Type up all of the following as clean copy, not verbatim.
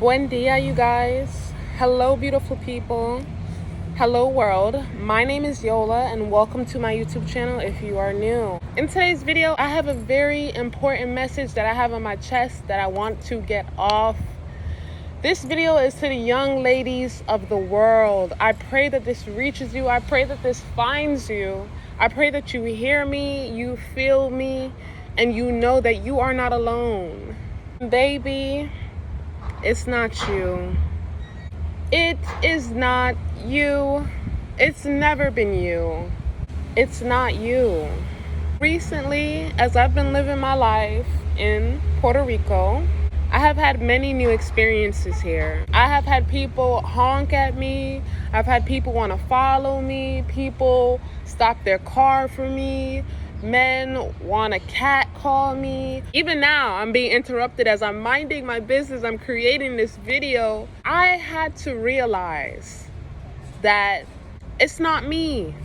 Buen dia, you guys. Hello, beautiful people. Hello, world. My name is Yola, and welcome to my YouTube channel if you are new. In today's video, I have a very important message that I have on my chest that I want to get off. This video is to the young ladies of the world. I pray that this reaches you. I pray that this finds you. I pray that you hear me, you feel me, and you know that you are not alone. Baby, it's not you. It is not you. It's never been you. It's not you. Recently, as I've been living my life in Puerto Rico, I have had many new experiences here. I have had people honk at me. I've had people want to follow me. People stop their car for me. Men want to catcall me. Even now, I'm being interrupted as I'm minding my business. I'm creating this video. I had to realize that it's not me.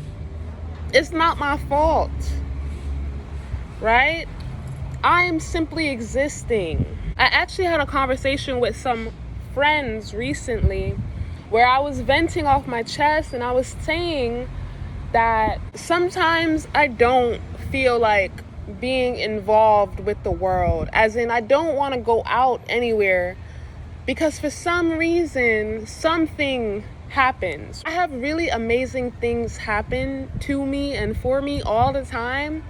It's not my fault, right? I am simply existing. I actually had a conversation with some friends recently where I was venting off my chest and I was saying that sometimes I don't feel like being involved with the world, as in I don't want to go out anywhere because for some reason something happens. I have really amazing things happen to me and for me all the time,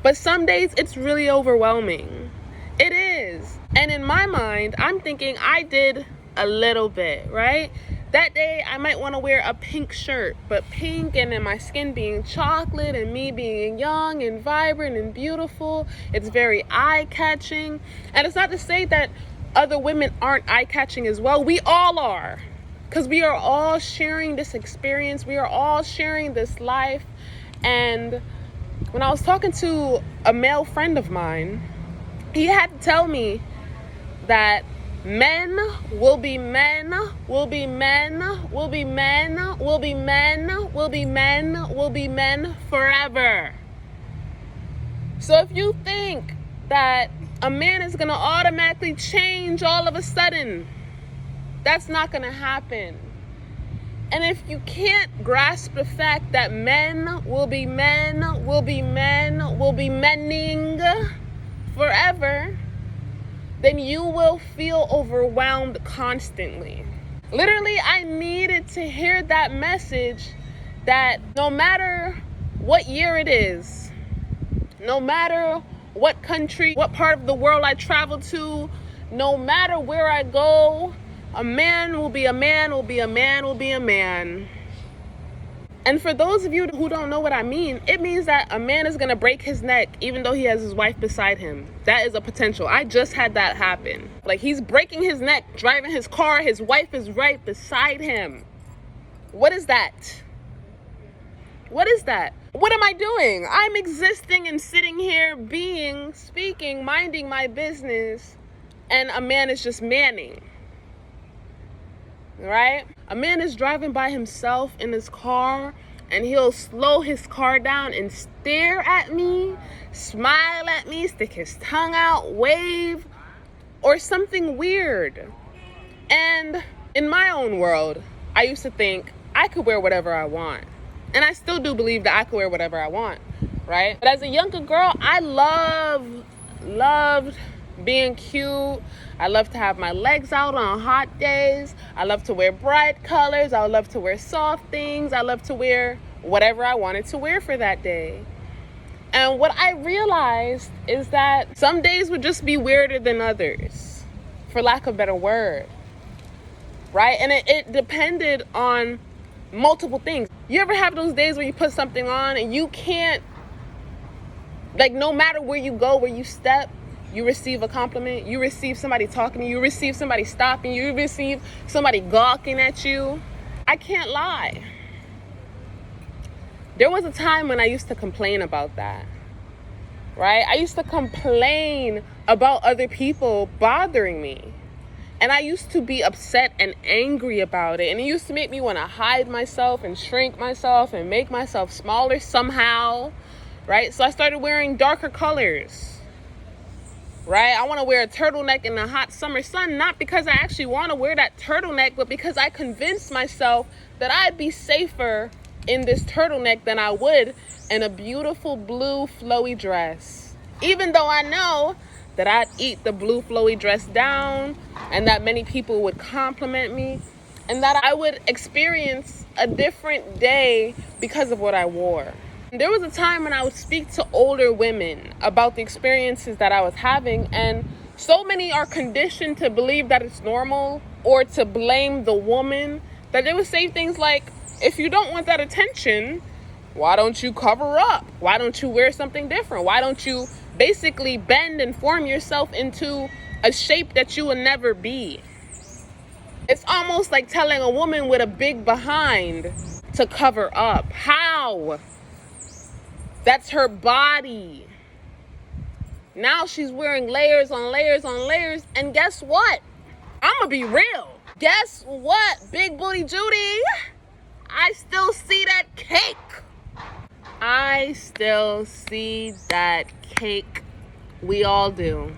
but some days it's really overwhelming. It is. And in my mind, I'm thinking I did a little bit, right? That day, I might want to wear a pink shirt, but pink and then my skin being chocolate and me being young and vibrant and beautiful. It's very eye-catching. And it's not to say that other women aren't eye-catching as well. We all are, because we are all sharing this experience. We are all sharing this life. And when I was talking to a male friend of mine, he had to tell me that men will be men, will be men, will be men, will be men, will be men, will be men forever. So if you think that a man is going to automatically change all of a sudden, that's not going to happen. And if you can't grasp the fact that men will be men, will be men, will be menning forever, then you will feel overwhelmed constantly. Literally, I needed to hear that message that no matter what year it is, no matter what country, what part of the world I travel to, no matter where I go, a man will be a man, will be a man, will be a man. And for those of you who don't know what I mean, it means that a man is going to break his neck even though he has his wife beside him. That is a potential. I just had that happen. Like, he's breaking his neck, driving his car, his wife is right beside him. What is that? What is that? What am I doing? I'm existing and sitting here being, speaking, minding my business, and a man is just manning. Right? A man is driving by himself in his car and he'll slow his car down and stare at me, smile at me, stick his tongue out, wave, or something weird. And in my own world, I used to think I could wear whatever I want. And I still do believe that I could wear whatever I want, right? But as a younger girl, I loved being cute. I love to have my legs out on hot days. I love to wear bright colors. I love to wear soft things. I love to wear whatever I wanted to wear for that day. And what I realized is that some days would just be weirder than others, for lack of a better word, right? And it depended on multiple things. You ever have those days where you put something on and you can't, like, no matter where you go, where you step, you receive a compliment, you receive somebody talking to you, you receive somebody stopping you, you receive somebody gawking at you. I can't lie. There was a time when I used to complain about that, right? I used to complain about other people bothering me. And I used to be upset and angry about it. And it used to make me want to hide myself and shrink myself and make myself smaller somehow, right? So I started wearing darker colors. right? I want to wear a turtleneck in the hot summer sun, not because I actually want to wear that turtleneck, but because I convinced myself that I'd be safer in this turtleneck than I would in a beautiful blue flowy dress. Even though I know that I'd eat the blue flowy dress down and that many people would compliment me and that I would experience a different day because of what I wore. There was a time when I would speak to older women about the experiences that I was having, and so many are conditioned to believe that it's normal or to blame the woman that they would say things like, if you don't want that attention, why don't you cover up? Why don't you wear something different? Why don't you basically bend and form yourself into a shape that you will never be? It's almost like telling a woman with a big behind to cover up. How? That's her body. Now she's wearing layers on layers on layers. And guess what? I'm gonna be real. Guess what, Big Booty Judy? I still see that cake. I still see that cake. We all do.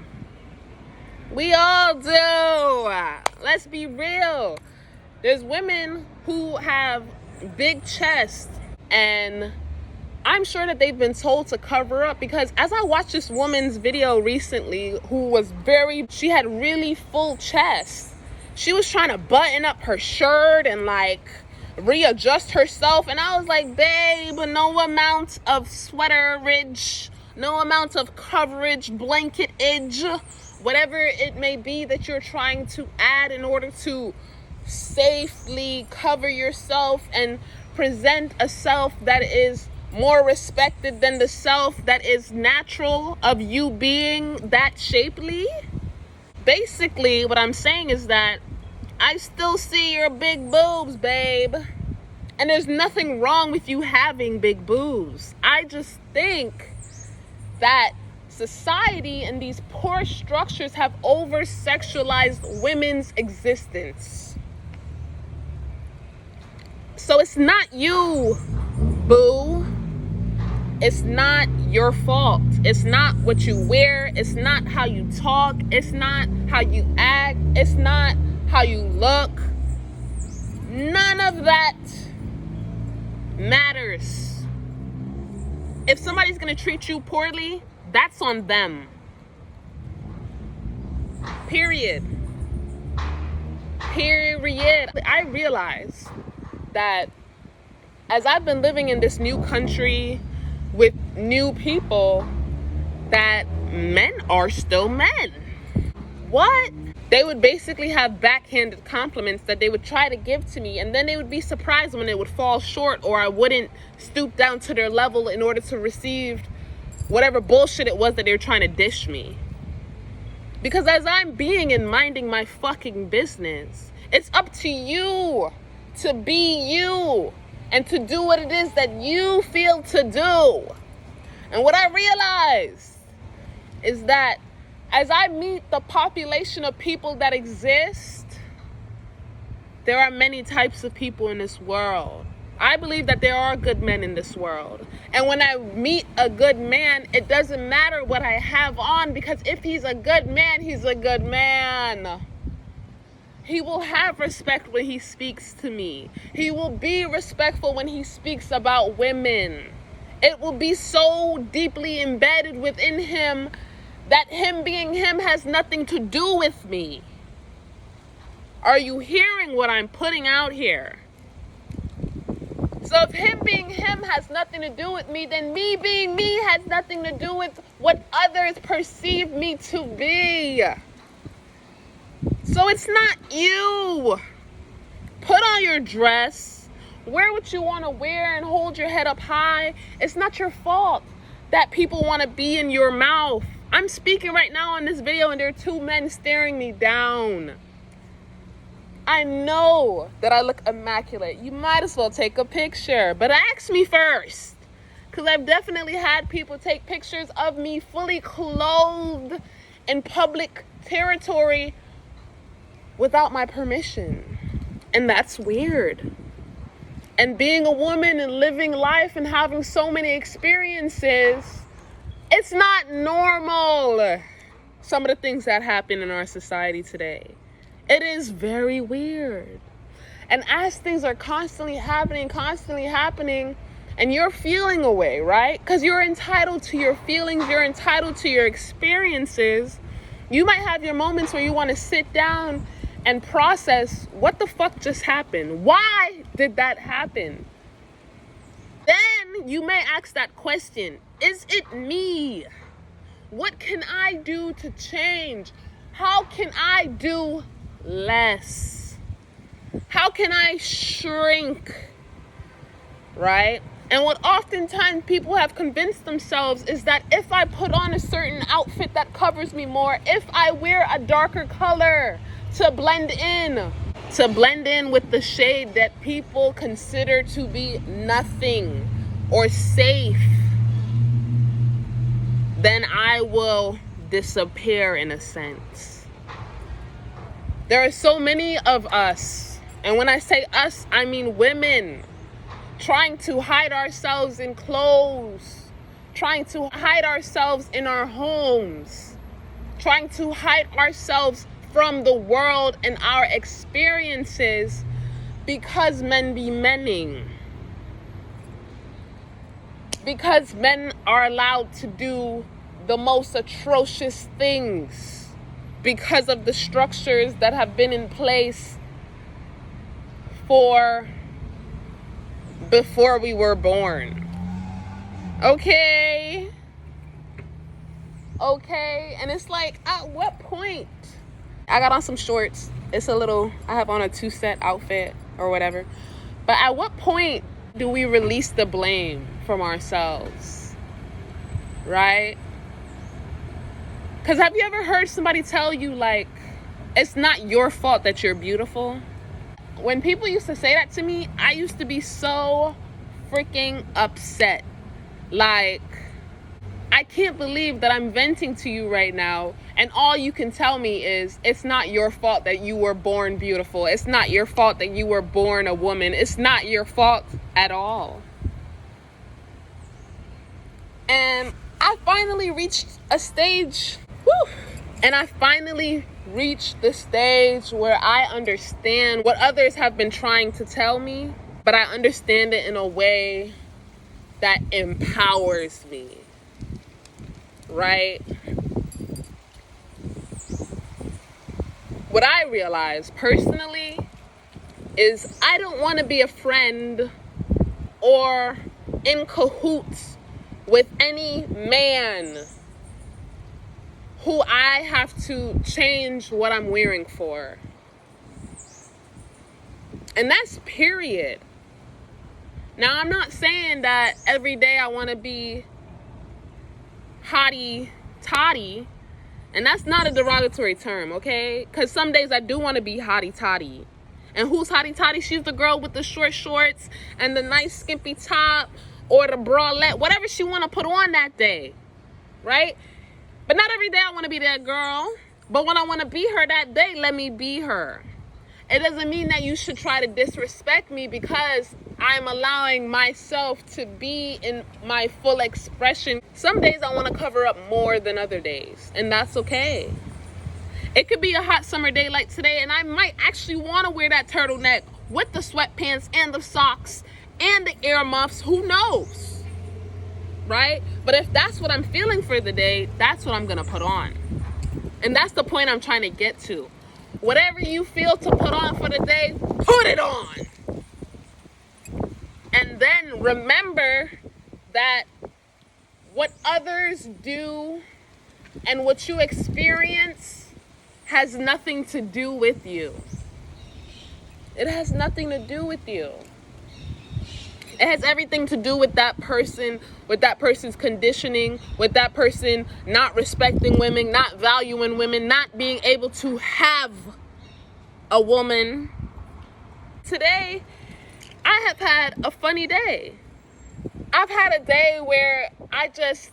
We all do. Let's be real. There's women who have big chests, and I'm sure that they've been told to cover up, because as I watched this woman's video recently she had really full chest. She was trying to button up her shirt and like readjust herself, and I was like, babe, no amount of sweaterage, no amount of coverage, blanketage, whatever it may be that you're trying to add in order to safely cover yourself and present a self that is more respected than the self that is natural of you being that shapely. Basically, what I'm saying is that I still see your big boobs, babe. And there's nothing wrong with you having big boobs. I just think that society and these poor structures have over-sexualized women's existence. So it's not you, boo. It's not your fault. It's not what you wear. It's not how you talk. It's not how you act. It's not how you look. None of that matters. If somebody's gonna treat you poorly, that's on them. Period. I realize that as I've been living in this new country with new people, that men are still men. What? They would basically have backhanded compliments that they would try to give to me, and then they would be surprised when it would fall short, or I wouldn't stoop down to their level in order to receive whatever bullshit it was that they were trying to dish me. Because as I'm being and minding my fucking business, it's up to you to be you and to do what it is that you feel to do. And what I realized is that as I meet the population of people that exist, there are many types of people in this world. I believe that there are good men in this world. And when I meet a good man, it doesn't matter what I have on, because if he's a good man, he's a good man. He will have respect when he speaks to me. He will be respectful when he speaks about women. It will be so deeply embedded within him that him being him has nothing to do with me. Are you hearing what I'm putting out here? So if him being him has nothing to do with me, then me being me has nothing to do with what others perceive me to be. So it's not you. Put on your dress, wear what you want to wear, and hold your head up high. It's not your fault that people want to be in your mouth. I'm speaking right now on this video and there are two men staring me down. I know that I look immaculate. You might as well take a picture, but ask me first. Because I've definitely had people take pictures of me fully clothed in public territory without my permission. And that's weird. And being a woman and living life and having so many experiences, it's not normal. some of the things that happen in our society today. It is very weird. And as things are constantly happening, and you're feeling away, right? Because you're entitled to your feelings, you're entitled to your experiences. You might have your moments where you want to sit down and process what the fuck just happened. Why did that happen? Then you may ask that question, is it me? What can I do to change? How can I do less? How can I shrink? Right? And what oftentimes people have convinced themselves is that if I put on a certain outfit that covers me more, if I wear a darker color to blend in with the shade that people consider to be nothing or safe, then I will disappear in a sense. There are so many of us, and when I say us, I mean women, trying to hide ourselves in clothes, trying to hide ourselves in our homes, trying to hide ourselves from the world and our experiences because men be menning. Because men are allowed to do the most atrocious things because of the structures that have been in place before we were born. Okay, and it's like, at what point? I got on some shorts. I have on a 2-set outfit or whatever. But at what point do we release the blame from ourselves? Right? Because have you ever heard somebody tell you, like, it's not your fault that you're beautiful? When people used to say that to me, I used to be so freaking upset. Like, I can't believe that I'm venting to you right now, and all you can tell me is, it's not your fault that you were born beautiful. It's not your fault that you were born a woman. It's not your fault at all. And I finally reached a stage, and I finally reached the stage where I understand what others have been trying to tell me, but I understand it in a way that empowers me, right? What I realize personally is I don't want to be a friend or in cahoots with any man who I have to change what I'm wearing for. And that's period. Now, I'm not saying that every day I want to be hottie toddy, and that's not a derogatory term, okay? Because some days I do want to be hottie toddy. And who's hottie toddy? She's the girl with the short shorts and the nice skimpy top or the bralette, whatever she want to put on that day, right? But not every day I want to be that girl. But when I want to be her that day, let me be her. It doesn't mean that you should try to disrespect me because I'm allowing myself to be in my full expression. Some days I want to cover up more than other days, and that's okay. It could be a hot summer day like today, and I might actually want to wear that turtleneck with the sweatpants and the socks and the earmuffs. Who knows? Right? But if that's what I'm feeling for the day, that's what I'm going to put on. And that's the point I'm trying to get to. Whatever you feel to put on for the day, put it on. And then remember that what others do and what you experience has nothing to do with you. It has nothing to do with you. It has everything to do with that person, with that person's conditioning, with that person not respecting women, not valuing women, not being able to have a woman. Today, I have had a funny day. I've had a day where I just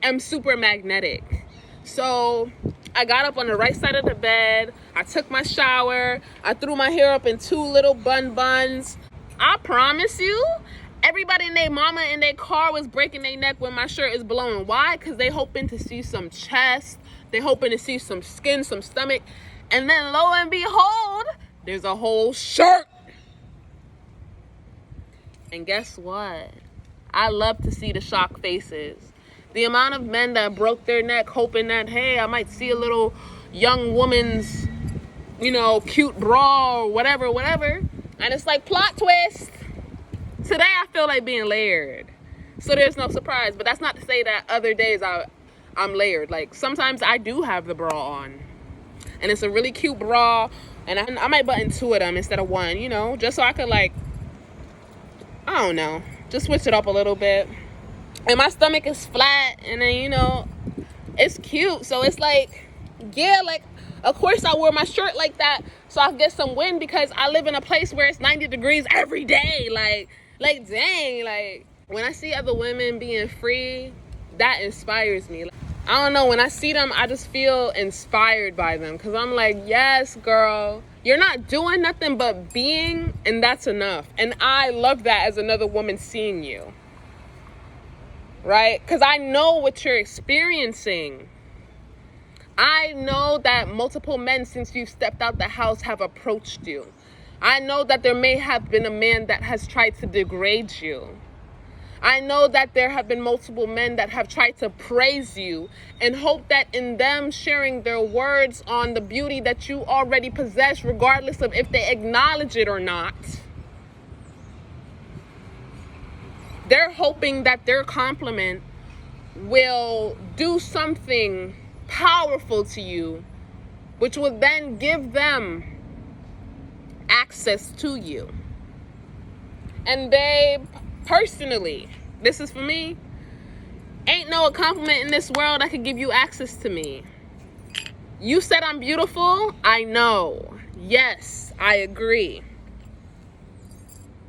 am super magnetic. So I got up on the right side of the bed. I took my shower. I threw my hair up in 2 little buns. I promise you, everybody and their mama in their car was breaking their neck when my shirt is blowing. Why? Because they hoping to see some chest. They hoping to see some skin, some stomach. And then lo and behold, there's a whole shirt. And guess what? I love to see the shocked faces. The amount of men that broke their neck hoping that, hey, I might see a little young woman's, cute bra or whatever. And it's like, plot twist. Today I feel like being layered. So there's no surprise. But that's not to say that other days I'm layered. Like, sometimes I do have the bra on. And it's a really cute bra. And I might button 2 of them instead of 1, just so I could, like, I don't know, just switch it up a little bit. And my stomach is flat, and then, it's cute. So it's like, yeah, like, of course I wore my shirt like that so I get some wind, because I live in a place where it's 90 degrees every day. Like dang, like, when I see other women being free, that inspires me. I don't know, when I see them, I just feel inspired by them, because I'm like, yes, girl, you're not doing nothing but being, and that's enough. And I love that as another woman seeing you, right? Because I know what you're experiencing. I know that multiple men, since you've stepped out the house, have approached you. I know that there may have been a man that has tried to degrade you. I know that there have been multiple men that have tried to praise you and hope that in them sharing their words on the beauty that you already possess, regardless of if they acknowledge it or not, they're hoping that their compliment will do something powerful to you, which will then give them access to you. And babe, personally, this is for me, ain't no compliment in this world that could give you access to me. You said I'm beautiful. I know. Yes, I agree.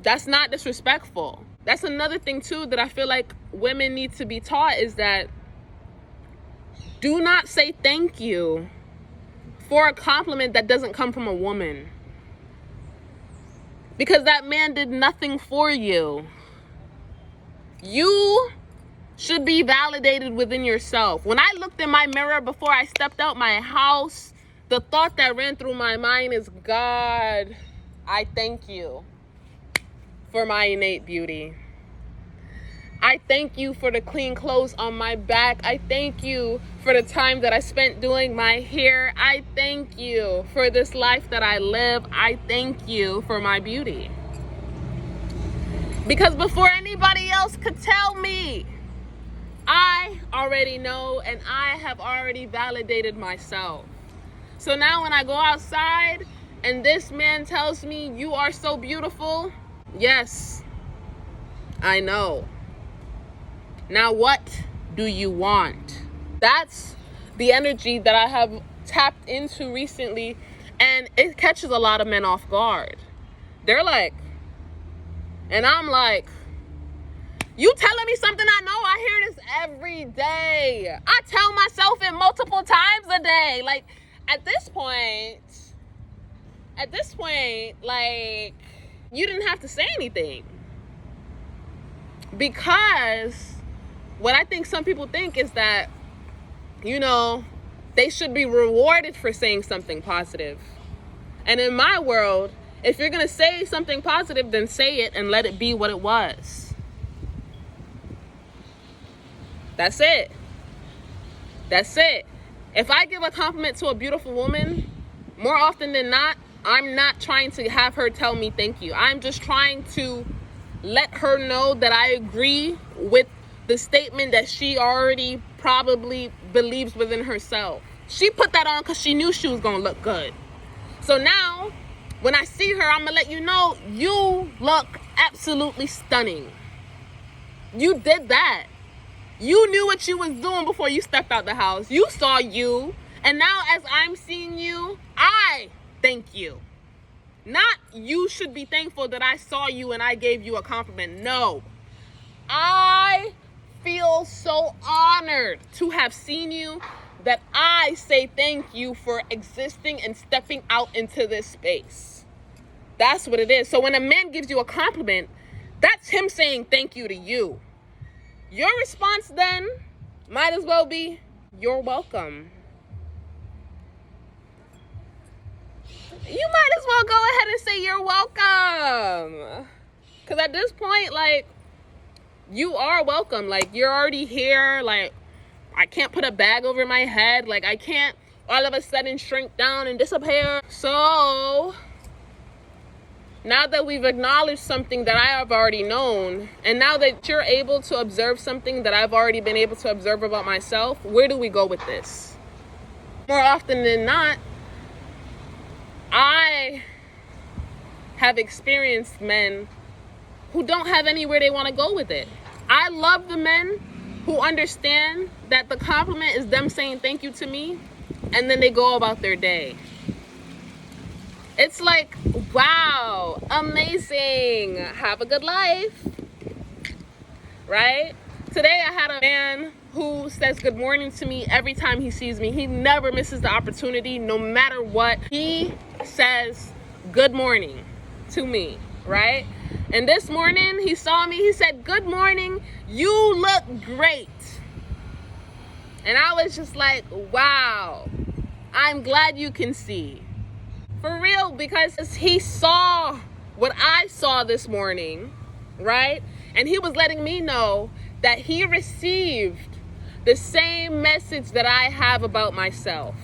That's not disrespectful. That's another thing too that I feel like women need to be taught, is that do not say thank you for a compliment that doesn't come from a woman, because that man did nothing for you. You should be validated within yourself. When I looked in my mirror before I stepped out my house, the thought that ran through my mind is, God, I thank you for my innate beauty. I thank you for the clean clothes on my back. I thank you for the time that I spent doing my hair. I thank you for this life that I live. I thank you for my beauty. Because before anybody else could tell me, I already know, and I have already validated myself. So now when I go outside and this man tells me, you are so beautiful, yes, I know. Now what do you want? That's the energy that I have tapped into recently, and it catches a lot of men off guard. They're like, and I'm like, you telling me something I know? I hear this every day. I tell myself it multiple times a day. Like, at this point, like, you didn't have to say anything. Because what I think some people think is that, they should be rewarded for saying something positive. And in my world, if you're going to say something positive, then say it and let it be what it was. That's it. That's it. If I give a compliment to a beautiful woman, more often than not, I'm not trying to have her tell me thank you. I'm just trying to let her know that I agree with the statement that she already probably believes within herself. She put that on because she knew she was going to look good. So now, when I see her, I'm going to let you know, you look absolutely stunning. You did that. You knew what you was doing before you stepped out the house. You saw you. And now as I'm seeing you, I thank you. Not you should be thankful that I saw you and I gave you a compliment. No. I feel so honored to have seen you that I say thank you for existing and stepping out into this space. That's what it is. So when a man gives you a compliment, that's him saying thank you to you. Your response then might as well be, you're welcome. You might as well go ahead and say you're welcome. Because at this point, like, you are welcome. Like, you're already here. Like, I can't put a bag over my head. Like, I can't all of a sudden shrink down and disappear. So now that we've acknowledged something that I have already known, and now that you're able to observe something that I've already been able to observe about myself, where do we go with this? More often than not, I have experienced men who don't have anywhere they want to go with it. I love the men who understand that the compliment is them saying thank you to me, and then they go about their day. It's like, wow, amazing, have a good life, right? Today I had a man who says good morning to me every time he sees me. He never misses the opportunity, no matter what. He says good morning to me, right? And this morning he saw me, he said, good morning, you look great. And I was just like, wow, I'm glad you can see. For real, because he saw what I saw this morning, right? And he was letting me know that he received the same message that I have about myself.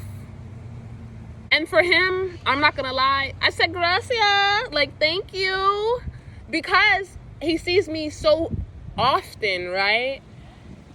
And for him, I'm not gonna lie, I said gracias, like thank you, because he sees me so often, right?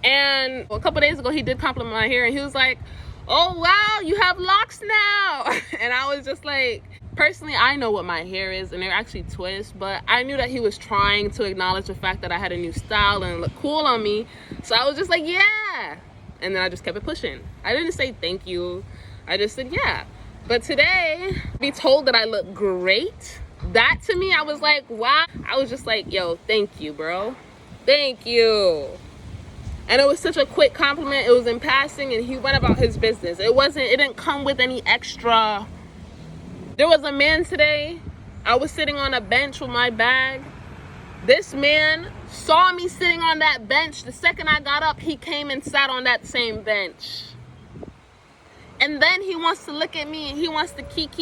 And a couple days ago, he did compliment my hair, and he was like, oh wow, you have locks now. And I was just like, personally, I know what my hair is, and they're actually twists, but I knew that he was trying to acknowledge the fact that I had a new style and it looked cool on me. So I was just like, yeah. And then I just kept it pushing. I didn't say thank you. I just said, yeah. But today, be told that I look great, that to me, I was like, wow. I was just like, yo, thank you, bro. Thank you. And it was such a quick compliment. It was in passing, and he went about his business. It didn't come with any extra. There was a man today. I was sitting on a bench with my bag. This man saw me sitting on that bench. The second I got up, he came and sat on that same bench. And then he wants to look at me and he wants to key,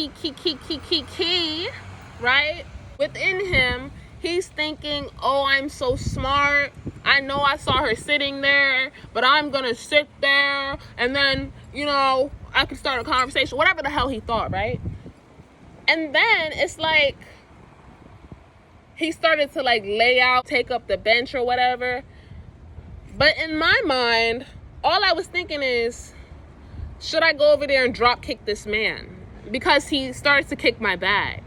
right? Within him, he's thinking, oh, I'm so smart. I know I saw her sitting there, but I'm gonna sit there and then, you know, I could start a conversation, whatever the hell he thought, right? And then it's like, he started to like lay out, take up the bench or whatever. But in my mind, all I was thinking is, should I go over there and drop kick this man? Because he started to kick my bag.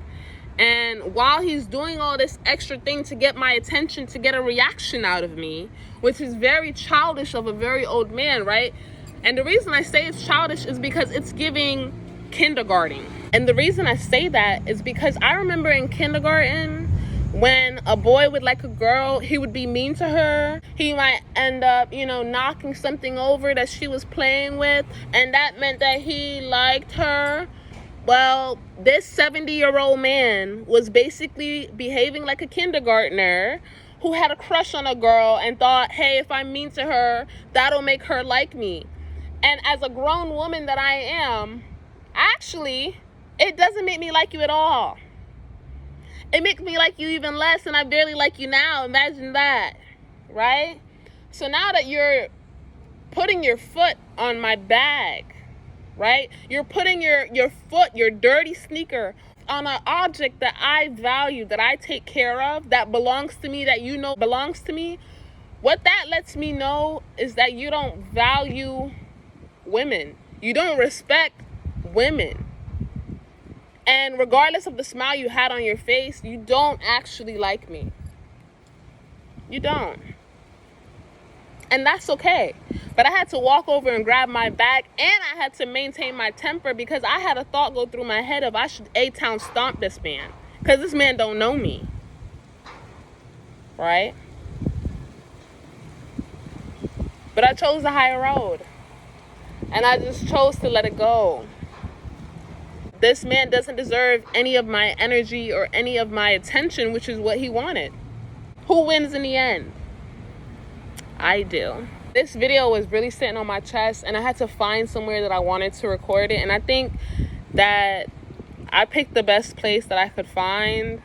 And while he's doing all this extra thing to get my attention, to get a reaction out of me, which is very childish of a very old man, right? And the reason I say it's childish is because it's giving kindergarten. And the reason I say that is because I remember in kindergarten, when a boy would like a girl, he would be mean to her. He might end up, you know, knocking something over that she was playing with, and that meant that he liked her. Well, this 70-year-old man was basically behaving like a kindergartner who had a crush on a girl and thought, hey, if I'm mean to her, that'll make her like me. And as a grown woman that I am, actually, it doesn't make me like you at all. It makes me like you even less, and I barely like you now. Imagine that, right? So now that you're putting your foot on my bag, right? You're putting your foot, your dirty sneaker, on an object that I value, that I take care of, that belongs to me, that you know belongs to me. What that lets me know is that you don't value women. You don't respect women. And regardless of the smile you had on your face, you don't actually like me. You don't. And that's okay. But I had to walk over and grab my bag, and I had to maintain my temper because I had a thought go through my head of I should A-Town stomp this man. Because this man don't know me. Right? But I chose the higher road. And I just chose to let it go. This man doesn't deserve any of my energy or any of my attention, which is what he wanted. Who wins in the end? I do. This video was really sitting on my chest, and I had to find somewhere that I wanted to record it. And I think that I picked the best place that I could find.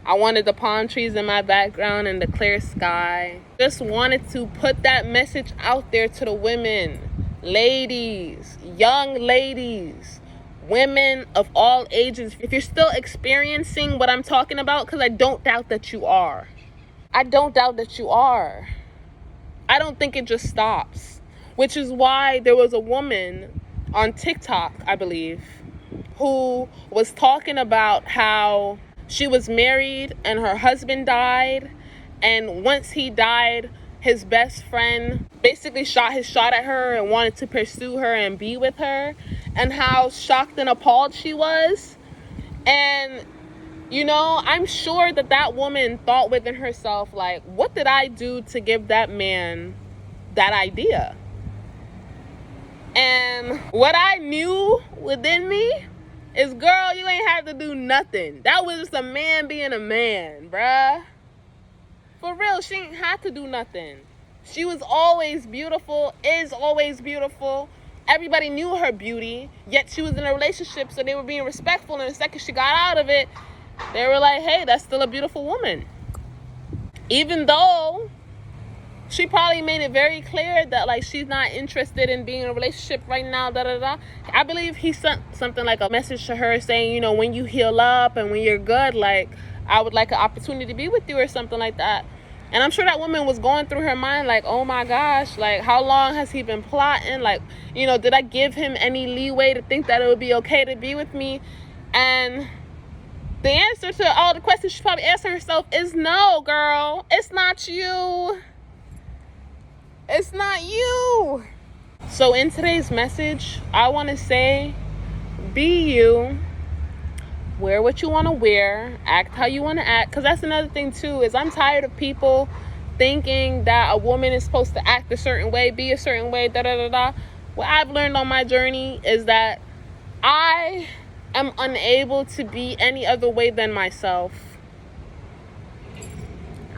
I wanted the palm trees in my background and the clear sky. Just wanted to put that message out there to the women, ladies, young ladies, women of all ages. If you're still experiencing what I'm talking about, because I don't doubt that you are. I don't doubt that you are. I don't think it just stops, which is why there was a woman on TikTok, I believe, who was talking about how she was married and her husband died, and once he died, his best friend basically shot his shot at her and wanted to pursue her and be with her, and how shocked and appalled she was. And you know, I'm sure that that woman thought within herself, like, what did I do to give that man that idea? And what I knew within me is, girl, you ain't had to do nothing. That was just a man being a man, bruh. For real, she ain't had to do nothing. She was always beautiful, is always beautiful. Everybody knew her beauty, yet she was in a relationship, so they were being respectful. And the second she got out of it, they were like, hey, that's still a beautiful woman. Even though she probably made it very clear that, like, she's not interested in being in a relationship right now, da-da-da. I believe he sent something like a message to her saying, you know, when you heal up and when you're good, like, I would like an opportunity to be with you or something like that. And I'm sure that woman was going through her mind like, oh my gosh, like, how long has he been plotting? Like, you know, did I give him any leeway to think that it would be okay to be with me? And the answer to all the questions she's probably asking herself is no, girl. It's not you. It's not you. So in today's message, I want to say, be you. Wear what you want to wear. Act how you want to act. Because that's another thing too, is I'm tired of people thinking that a woman is supposed to act a certain way, be a certain way, da-da-da-da. What I've learned on my journey is that I am unable to be any other way than myself.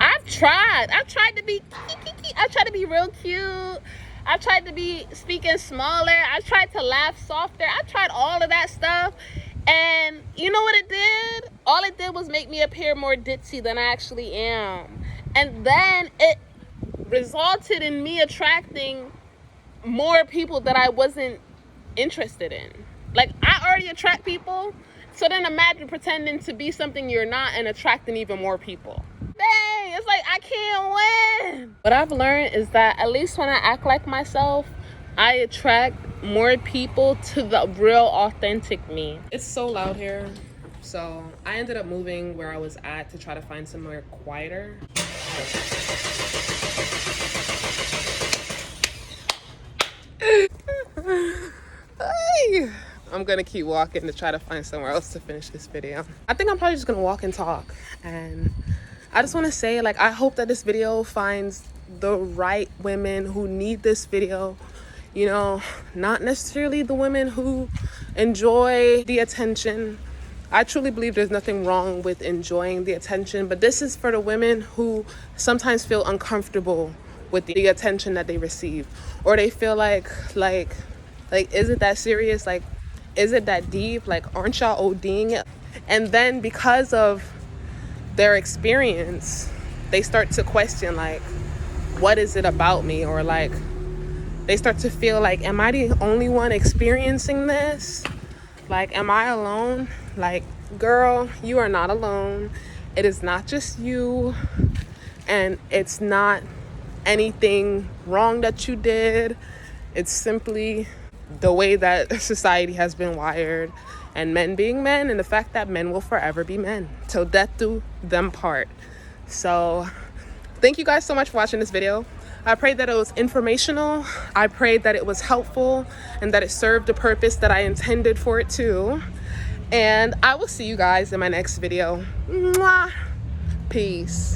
I've tried to be kiki. I tried to be real cute. I tried to be speaking smaller. I tried to laugh softer. I tried all of that stuff. And you know what it did? All it did was make me appear more ditzy than I actually am. And then it resulted in me attracting more people that I wasn't interested in. Like, I already attract people, so then imagine pretending to be something you're not and attracting even more people. Dang, it's like I can't win. What I've learned is that at least when I act like myself, I attract more people to the real authentic me. It's so loud here, so I ended up moving where I was at to try to find somewhere quieter. I'm gonna keep walking to try to find somewhere else to finish this video. I think I'm probably just gonna walk and talk, and I just want to say, like, I hope that this video finds the right women who need this video. You know, not necessarily the women who enjoy the attention. I truly believe there's nothing wrong with enjoying the attention, but this is for the women who sometimes feel uncomfortable with the attention that they receive, or they feel like is it that serious? Like, is it that deep? Like, aren't y'all ODing it? And then because of their experience, they start to question, like, what is it about me? Or like, they start to feel like, am I the only one experiencing this? Like, am I alone? Like, girl, you are not alone. It is not just you, and it's not anything wrong that you did. It's simply the way that society has been wired, and men being men, and the fact that men will forever be men till death do them part. So thank you guys so much for watching this video. I pray that it was informational. I pray that it was helpful and that it served the purpose that I intended for it to. And I will see you guys in my next video. Mwah. Peace.